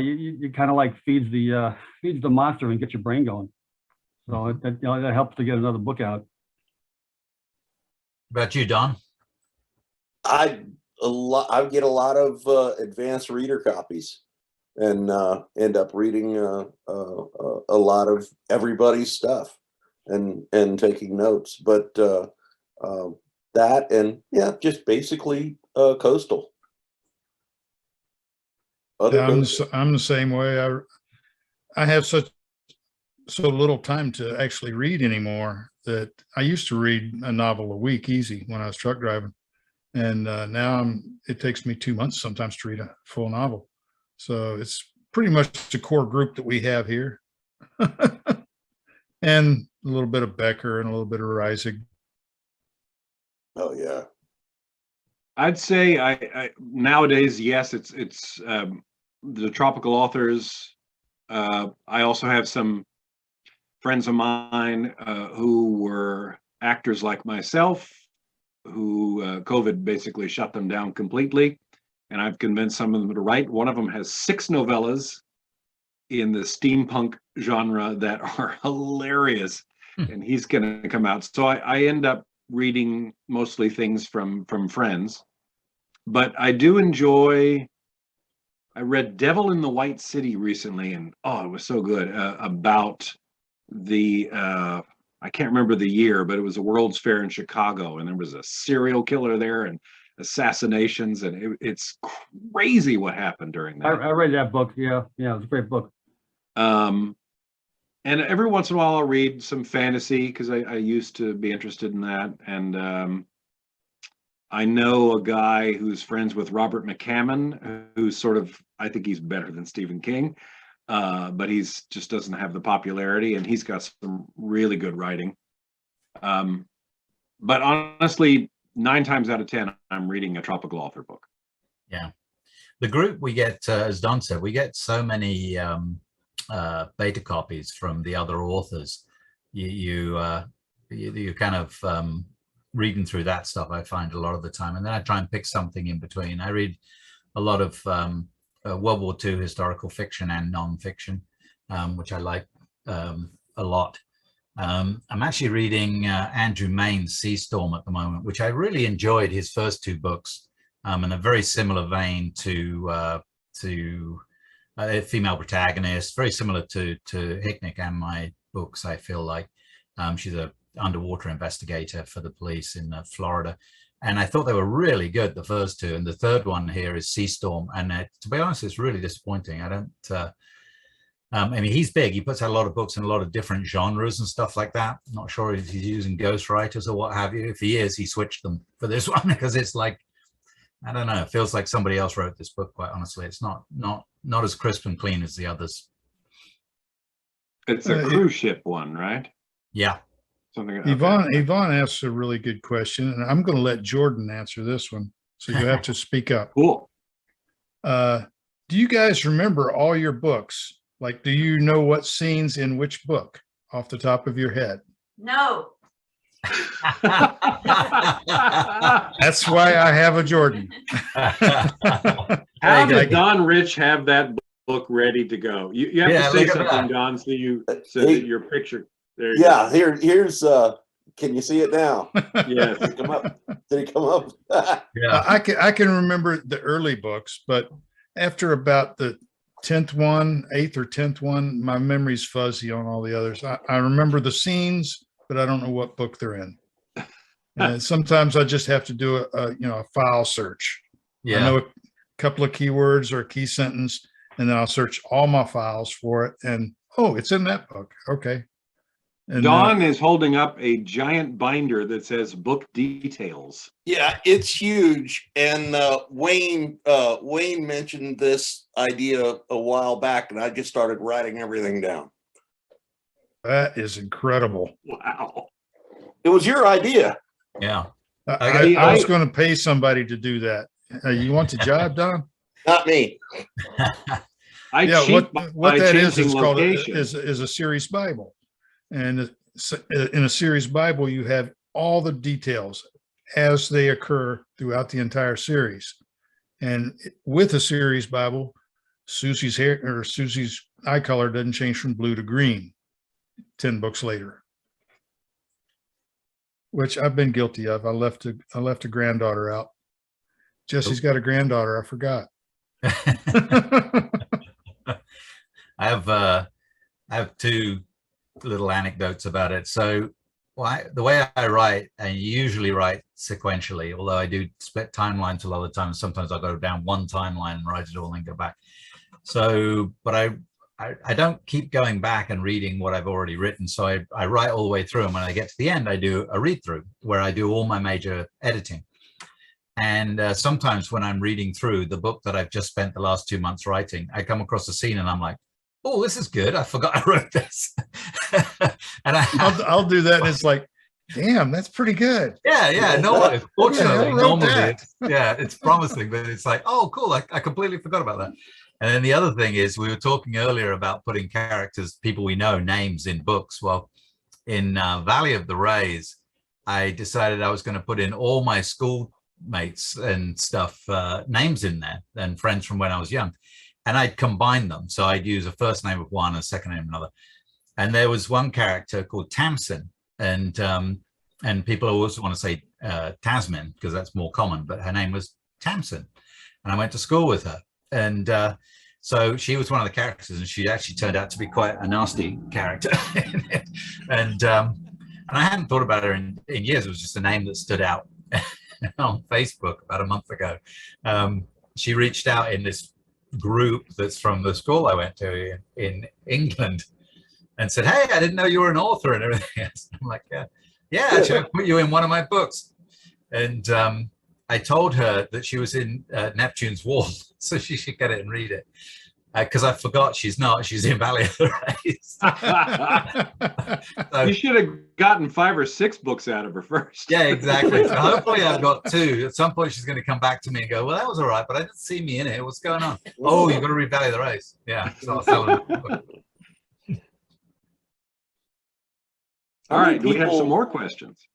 you kind of like feeds the monster and gets your brain going. So that helps to get another book out. About you, Don? I get a lot of advanced reader copies, and end up reading a lot of everybody's stuff and taking notes. But that, and just basically coastal. I'm the same way. I have so little time to actually read anymore that I used to read a novel a week easy when I was truck driving. And now it takes me 2 months sometimes to read a full novel. So it's pretty much the core group that we have here. And a little bit of Becker and a little bit of Reisig. Oh, yeah. I'd say I nowadays, yes, it's the tropical authors. I also have some friends of mine who were actors like myself, who COVID basically shut them down completely. And I've convinced some of them to write. One of them has 6 novellas in the steampunk genre that are hilarious. And he's going to come out. So I end up reading mostly things from friends. But I do enjoy, I read Devil in the White City recently, and oh, it was so good, about the, I can't remember the year, but it was a World's Fair in Chicago, and there was a serial killer there and assassinations, and it's crazy what happened during that. I read that book. Yeah, it was a great book. And every once in a while I'll read some fantasy because I used to be interested in that. And I know a guy who's friends with Robert McCammon, who's sort of, I think he's better than Stephen King, but he's just doesn't have the popularity, and he's got some really good writing. But honestly, 9 times out of 10, I'm reading a tropical author book. Yeah. The group we get, as Don said, we get so many beta copies from the other authors. You kind of reading through that stuff, I find a lot of the time, and then I try and pick something in between. I read a lot of World War II historical fiction and non-fiction, which I like a lot. I'm actually reading Andrew Mayne's Sea Storm at the moment, which I really enjoyed his first 2 books, in a very similar vein to a female protagonist, very similar to Hicknick and my books, I feel like. She's a underwater investigator for the police in Florida. And I thought they were really good, the first 2. And the third one here is Sea Storm. And to be honest, it's really disappointing. I don't, I mean, he's big. He puts out a lot of books in a lot of different genres and stuff like that. I'm not sure if he's using ghostwriters or what have you. If he is, he switched them for this one because it's like, I don't know, it feels like somebody else wrote this book, quite honestly. It's not as crisp and clean as the others. It's a cruise ship one, right? Yeah. Something. Yvonne asks a really good question, and I'm going to let Jordan answer this one. So you have to speak up. Cool. Do you guys remember all your books? Like, do you know what scenes in which book off the top of your head? No. That's why I have a Jordan. How did Don Rich have that book ready to go? You have to say something, Don, so that your picture. There you go. Here's can you see it now? Yes. Did it come up? Yeah. I can remember the early books, but after about the 10th one, 8th or 10th one, my memory's fuzzy on all the others. I remember the scenes, but I don't know what book they're in. And sometimes I just have to do a file search. Yeah. I know a couple of keywords or a key sentence, and then I'll search all my files for it. And oh, it's in that book. Okay. And Don is holding up a giant binder that says book details. Yeah, it's huge. And Wayne mentioned this idea a while back, and I just started writing everything down. that is incredible. Wow. It was your idea. Yeah. I was going to pay somebody to do that. You want the job, Don? Not me. What that is called location. is a series Bible. And in a series Bible, you have all the details as they occur throughout the entire series. And with a series Bible, Susie's hair or Susie's eye color doesn't change from blue to green 10 books later, which I've been guilty of. I left a granddaughter out. Jesse's got a granddaughter. I forgot. I have 2 little anecdotes about it. So the way I write, and usually write sequentially, although I do split timelines a lot of the time. Sometimes I'll go down one timeline and write it all and then go back. So, but I don't keep going back and reading what I've already written. So I write all the way through, and when I get to the end, I do a read through where I do all my major editing. And sometimes when I'm reading through the book that I've just spent the last 2 months writing, I come across a scene and I'm like, oh, this is good. I forgot I wrote this. And I'll do that. And it's like, damn, that's pretty good. yeah. No, fortunately, wrote normally, that? it's promising, but it's like, oh, cool. I completely forgot about that. And then the other thing is, we were talking earlier about putting characters, people we know, names in books. Well, in Valley of the Rays, I decided I was going to put in all my schoolmates and stuff, names in there, and friends from when I was young. And I'd combine them. So I'd use a first name of one and a second name of another. And there was one character called Tamsin. And people always want to say Tasman because that's more common, but her name was Tamsin. And I went to school with her. And so she was one of the characters, and she actually turned out to be quite a nasty character. And I hadn't thought about her in years. It was just a name that stood out on Facebook about a month ago. She reached out in this group that's from the school I went to in England and said, hey, I didn't know you were an author and everything else. I'm like, yeah, actually, I put you in one of my books. And I told her that she was in Neptune's Wall, so she should get it and read it. Because I forgot she's not. She's in Valley of the Rays. So, you should have gotten 5 or 6 books out of her first. Yeah, exactly. So hopefully I've got 2. At some point she's going to come back to me and go, well, that was all right, but I didn't see me in it. What's going on? Oh, you've got to read Valley of the Rays. Yeah. So I'll tell her. All right, we have some more questions.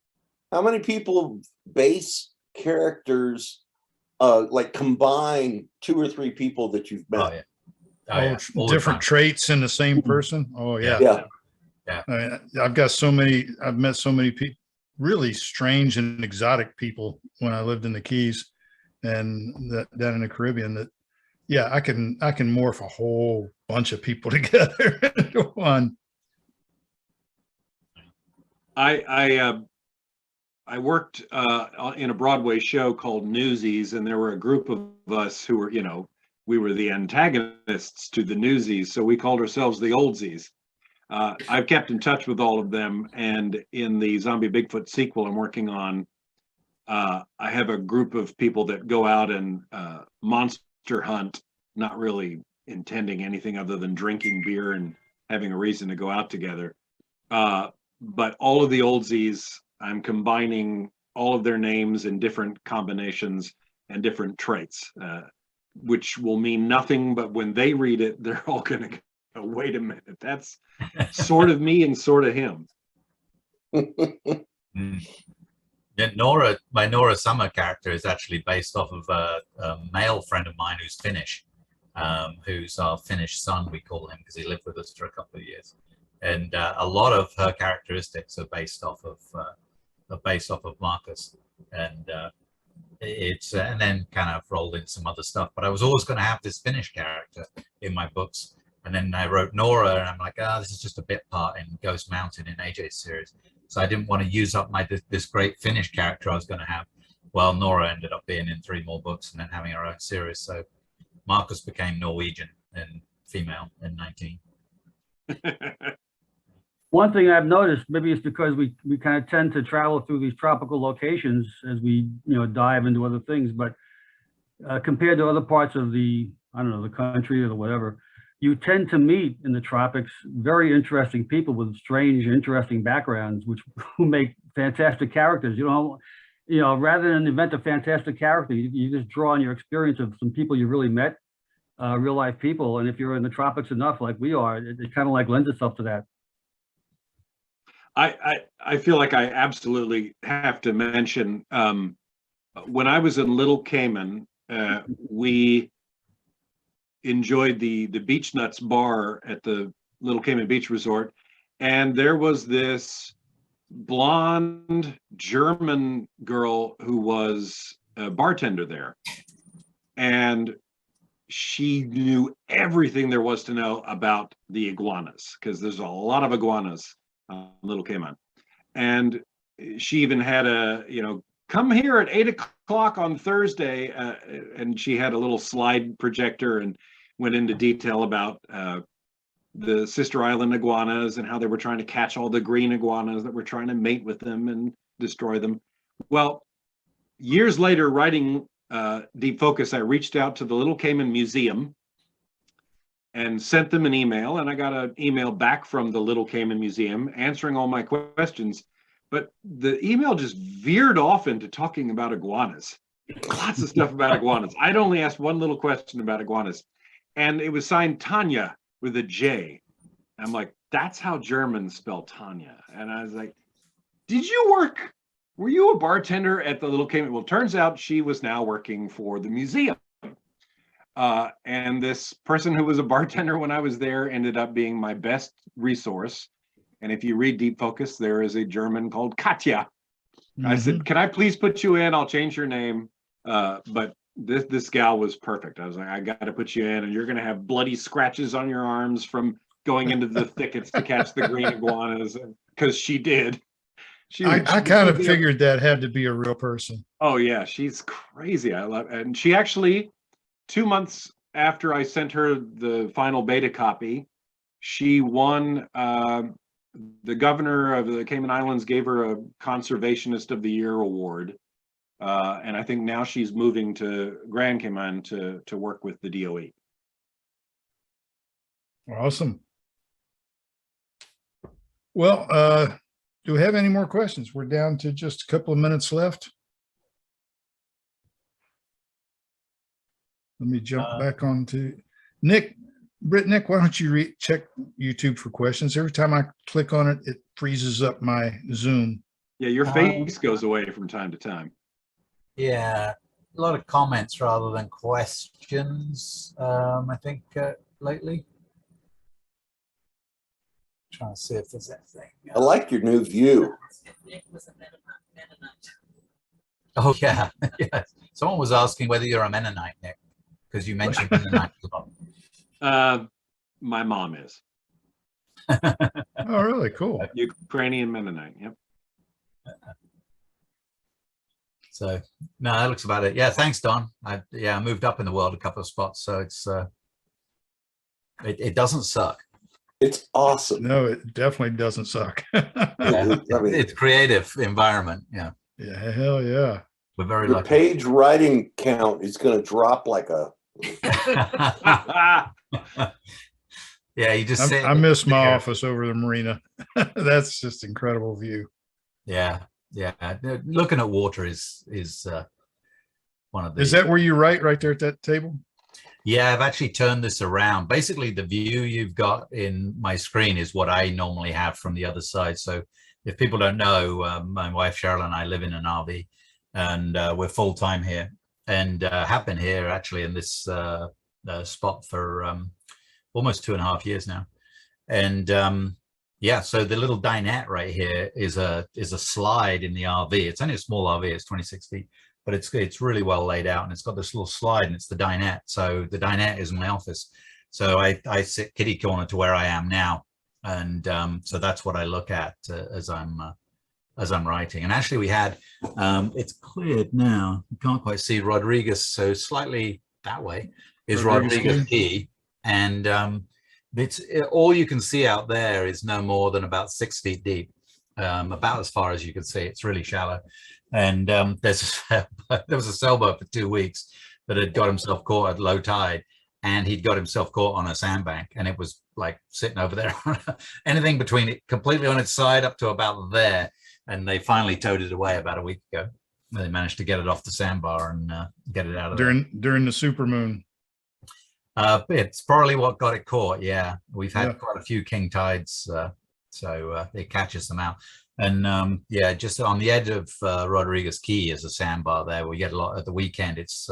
How many people base characters, like combine 2 or 3 people that you've met? Oh, yeah. Oh, yeah. Different traits in the same person. Oh yeah. Yeah. I mean, I've met so many people, really strange and exotic people when I lived in the Keys and down in the Caribbean, that, yeah, I can morph a whole bunch of people together into one. I worked in a Broadway show called Newsies, and there were a group of us who were, we were the antagonists to the Newsies, so we called ourselves the Oldsies. I've kept in touch with all of them, and in the Zombie Bigfoot sequel I'm working on, I have a group of people that go out and monster hunt, not really intending anything other than drinking beer and having a reason to go out together. But all of the Oldsies, I'm combining all of their names in different combinations and different traits, which will mean nothing, but when they read it, they're all going to go, wait a minute, that's sort of me and sort of him. Yeah, my Nora Summer character is actually based off of a male friend of mine who's Finnish, who's our Finnish son, we call him, because he lived with us for a couple of years. And a lot of her characteristics are based off of Marcus, and and then kind of rolled in some other stuff. But I was always going to have this Finnish character in my books, and then I wrote Nora, and I'm like, this is just a bit part in Ghost Mountain in AJ's series, so I didn't want to use up this great Finnish character I was going to have. Well, Nora ended up being in 3 more books and then having her own series. So Marcus became Norwegian and female in 19. One thing I've noticed, maybe it's because we kind of tend to travel through these tropical locations as we dive into other things, but compared to other parts of the country or the whatever, you tend to meet in the tropics very interesting people with strange, interesting backgrounds, who make fantastic characters. Rather than invent a fantastic character, you just draw on your experience of some people you really met, real life people, and if you're in the tropics enough, like we are, it kind of like lends itself to that. I feel like I absolutely have to mention, when I was in Little Cayman, we enjoyed the Beach Nuts bar at the Little Cayman Beach Resort, and there was this blonde German girl who was a bartender there, and she knew everything there was to know about the iguanas, because there's a lot of iguanas on Little Cayman. And she even had come here at 8 o'clock on Thursday, and she had a little slide projector and went into detail about the sister island iguanas and how they were trying to catch all the green iguanas that were trying to mate with them and destroy them. Well, years later, writing Deep Focus, I reached out to the Little Cayman Museum and sent them an email, and I got an email back from the Little Cayman Museum answering all my questions. But the email just veered off into talking about iguanas. Lots of stuff about iguanas. I'd only asked one little question about iguanas, and it was signed Tanya with a J. I'm like, that's how Germans spell Tanya. And I was like, were you a bartender at the Little Cayman? Well, turns out she was now working for the museum. And this person who was a bartender when I was there ended up being my best resource. And if you read Deep Focus, there is a German called Katja. I said, can I please put you in? I'll change your name. But this gal was perfect. I was like, I got to put you in, and you're going to have bloody scratches on your arms from going into the thickets to catch the green iguanas, because she did. I kind of figured that had to be a real person. Oh yeah, she's crazy. I love, and she actually, 2 months after I sent her the final beta copy, she won. The governor of the Cayman Islands gave her a Conservationist of the Year award, and I think now she's moving to Grand Cayman to work with the DOE. Awesome. Well, do we have any more questions? We're down to just a couple of minutes left. Let me jump back on to Nick. Nick, why don't you check YouTube for questions? Every time I click on it, it freezes up my Zoom. Yeah, your face goes away from time to time. Yeah, a lot of comments rather than questions, I think, lately. Trying to see if there's anything. I like your new view. Oh, yeah. Yeah. Someone was asking whether you're a Mennonite, Nick, because you mentioned Mennonite a lot. My mom is. Oh, really? Cool. Ukrainian Mennonite. Yep. So no, that looks about it. Yeah, thanks, Don. I moved up in the world a couple of spots, so it's it doesn't suck. It's awesome. No, it definitely doesn't suck. Yeah. I mean, It's creative environment. Yeah, Yeah, hell yeah. we're very your lucky. page writing count is going to drop like a. Yeah, you just I miss my office over the marina. That's just incredible view. Yeah. Looking at water is one of the. Is that where you write, right there at that table? Yeah, I've actually turned this around. Basically, the view you've got in my screen is what I normally have from the other side. So if people don't know, my wife Cheryl and I live in an RV, and we're full time here, and have been here actually in this spot for almost 2.5 years now. And yeah, so the little dinette right here is a slide in the RV. It's only a small RV, it's 26 feet, but it's really well laid out, and it's got this little slide, and it's the dinette. So the dinette is my office. So I sit kitty corner to where I am now, and so that's what I look at as I'm writing. And actually, we had it's cleared now. You can't quite see Rodriguez, so slightly that way is Rodriguez Key, and it's all you can see out there is no more than about 6 feet deep, about as far as you can see. It's really shallow. And there was a sailboat for 2 weeks that had got himself caught at low tide, and he'd got himself caught on a sandbank, and it was like sitting over there, anything between it completely on its side up to about there. And they finally towed it away about a week ago. They managed to get it off the sandbar and get it out of there. During the supermoon. It's probably what got it caught. Yeah, we've had quite a few king tides, so it catches them out. And yeah, just on the edge of Rodriguez Key is a sandbar there. We get a lot at the weekend. It's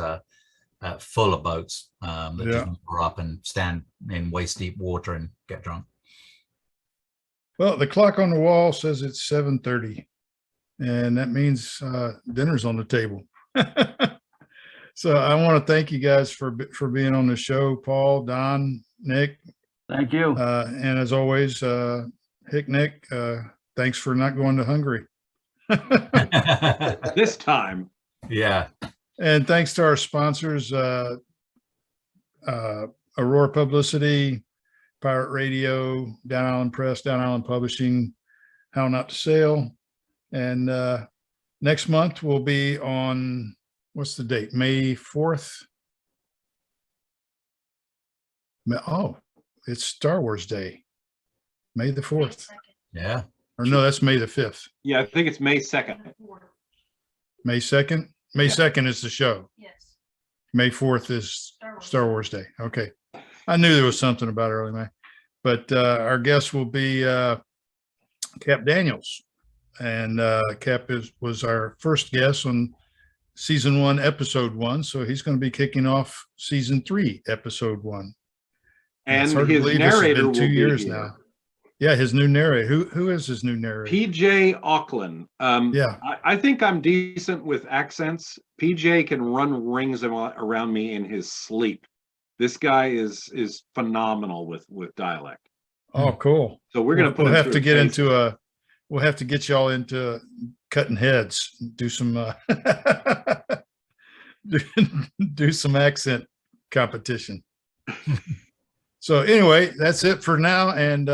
full of boats that just moor up and stand in waist deep water and get drunk. Well, the clock on the wall says it's 7:30, and that means dinner's on the table. So I want to thank you guys for being on the show, Paul, Don, Nick. Thank you. And as always, Nick, thanks for not going to Hungary. This time. Yeah. And thanks to our sponsors, Aurora Publicity, Pirate Radio, Down Island Press, Down Island Publishing, How Not to Sail, and Next month will be on, what's the date? May 4th? Oh, it's Star Wars Day, May the 4th. Yeah. Or no, that's May the 5th. Yeah, I think it's May 2nd. May 2nd? May Yeah. 2nd is the show. Yes. May 4th is Star Wars. Star Wars Day. Okay. I knew there was something about early May. But our guest will be Cap Daniels. And Cap was our first guest on season 1, episode 1. So he's going to be kicking off season 3, episode 1. And It's hard to his believe this has narrator been will 2 be years here. now. Yeah, his new narrator. Who is his new narrator? PJ Auckland. Yeah. I think I'm decent with accents. PJ can run rings around me in his sleep. This guy is phenomenal with dialect. Oh, cool. So we're gonna put We'll him have through to his get paces. into we'll have to get y'all into cutting heads, do some do some accent competition. So anyway, that's it for now, and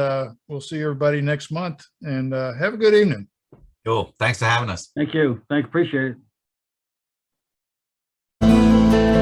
we'll see everybody next month, and have a good evening. Cool. Thanks for having us. Thank you. Thanks. Appreciate it.